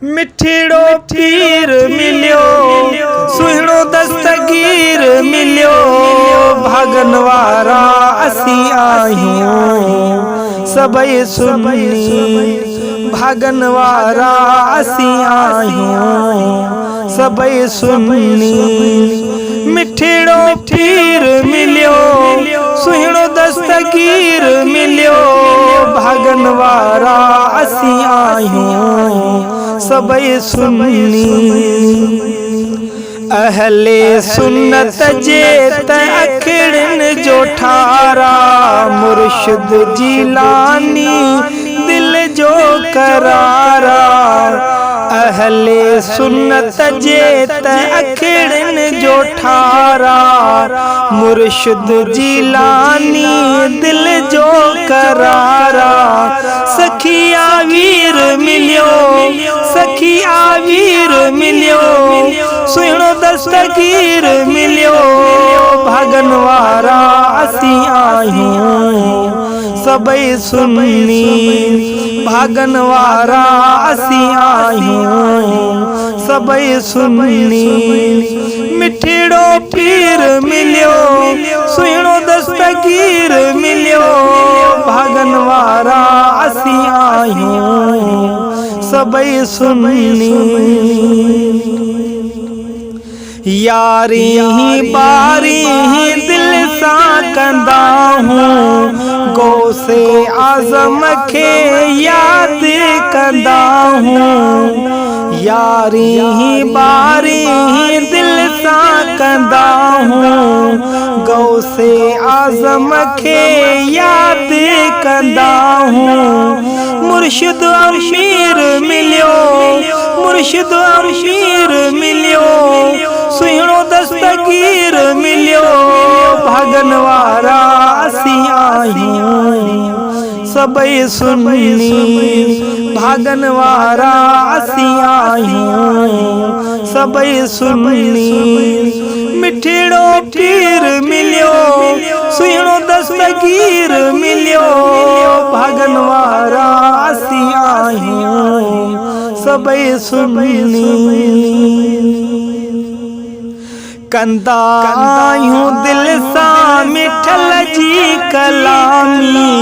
मिठड़ो पीर मिलियो, सुहिणो दस्तगीर मिलियो, भागन वारा असी आहियूं सबई सुन्नी, भागन वारा असी आहियूं सबई सुन्नी। मिठड़ो पीर मिलियो, सुहिणो दस्तगीर मिलियो, भागन वारा असी आहियूं सबई सुन्नी। अहले सुन्नत जे त अखड़न जो ठारा, मुर्शिद जीलानी दिल जो करारा। अहले सुन्नत जे त अखड़न जो ठारा, मुर्शिद जीलानी दिल जो करारा। सखिया वीर मिलियो, सखिया वीर मिलियो, सुहिणो दस्तगीर मिलियो, भागन वारा असी आहियूं सबई सुन्नी, भागन वारा असी आहियूं सबई सुन्नी। मिठड़ो पीर मिलियो, सुहिणो दस्तगीर मिलियो, भागन वारा असी आहियूं सबई सुन्नी। यारी बारी दिल सा कंदा हूँ, गौसे आज़म के याद कंदा हूँ। यारी बारी दिल सा कंदा हूँ, गौसे आज़म के याद कंदा हूँ। मुर्शिद अमीर मिलियो, मुर्शिद अमीर मिलियो, सुहिणो दस्तगीर मिलियो, भागन वारा असी आहियूं सबई सुन्नी, भागन वारा असी आहियूं सबई सुन्नी। मिठड़ो पीर मिलियो, सुहिणो दस्तगीर मिलियो, भागन वारा असी आहियूं सबई सुन्नी। कंदा आहियूं दिल सां मिठल जी कलामी,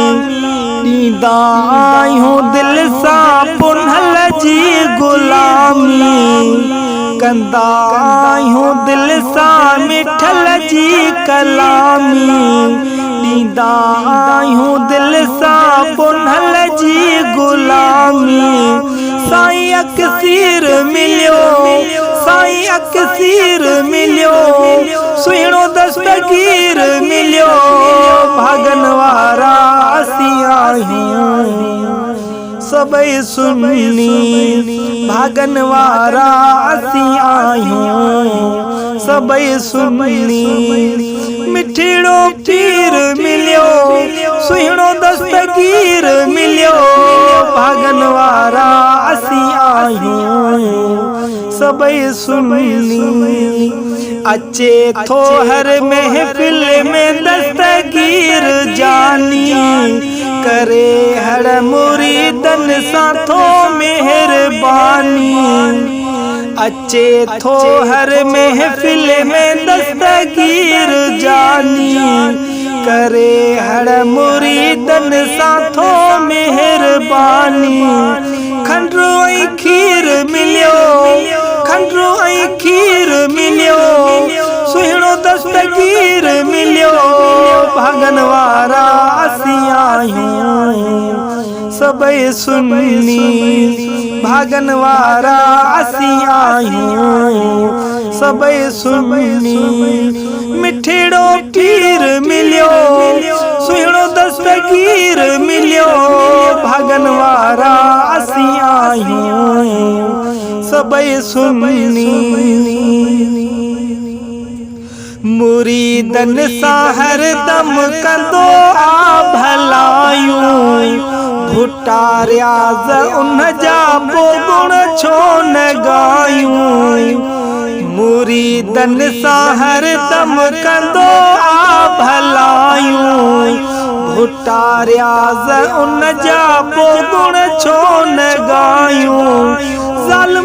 ॾींदा आहियूं दिल सां पुनहल जी गुलामी। कंदा आहियूं दिल सां मिठल जी कलामी, ॾींदा आहियूं दिल सां पुनहल जी गुलामी। साईं अक्सीर मिलियो, साईं अक्सीर मिलियो, सुहिणो दस्तगीर मिलियो, भागन वारा असी आहियूं सबई सुन्नी, भागन वारा असी आहियूं सबई सुन्नी। मिठड़ो पीर मिलियो, सुहिणो दस्तगीर मिलियो, भागन वारा असी आहियूं सबई सुन्नी। अचे थो हर महफिल में दस्तगीर जानी, करे हर मुरीदन सां थो मेहरबानी। अचे थो हर महफिल में दस्तगीर जानी, करे हर मुरीदन सां थो मेहरबानी। खंडु ऐं खीर मिलियो, खंडु ऐं खीर मिलियो, सुहिणो दस्तगीर मिलियो, भागन वारा असी आहियूं सबई सुन्नी, भागन वारा असी आहियूं सबई सुन्नी। मिठड़ो पीर मिलियो, सुहिणो दस्तगीर मिलियो, भागन वारा असी आहियूं सबई सुन्नी। मुरीदन सां हर दम कंदो आ भलायूं, भुट्टा रियाज़ उन जा पोइ गुण छो न ॻायूं। मुरीदन सां हर दम कंदो आ भलायूं, भुट्टा रियाज़ उन जा पोइ गुण छो न ॻायूं। ज़ालिम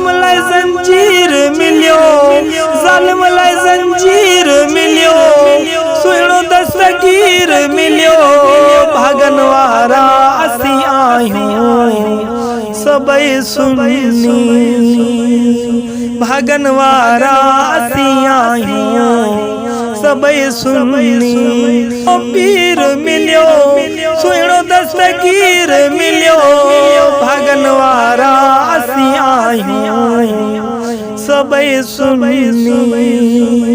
सबई सुन्नी भगन वारा आहियूं सबई सुन्नी। ओ पीर मिलियो सुहिणो दस्तगीर मिलियो भगन वारा आहियूं सबई सुन्नी।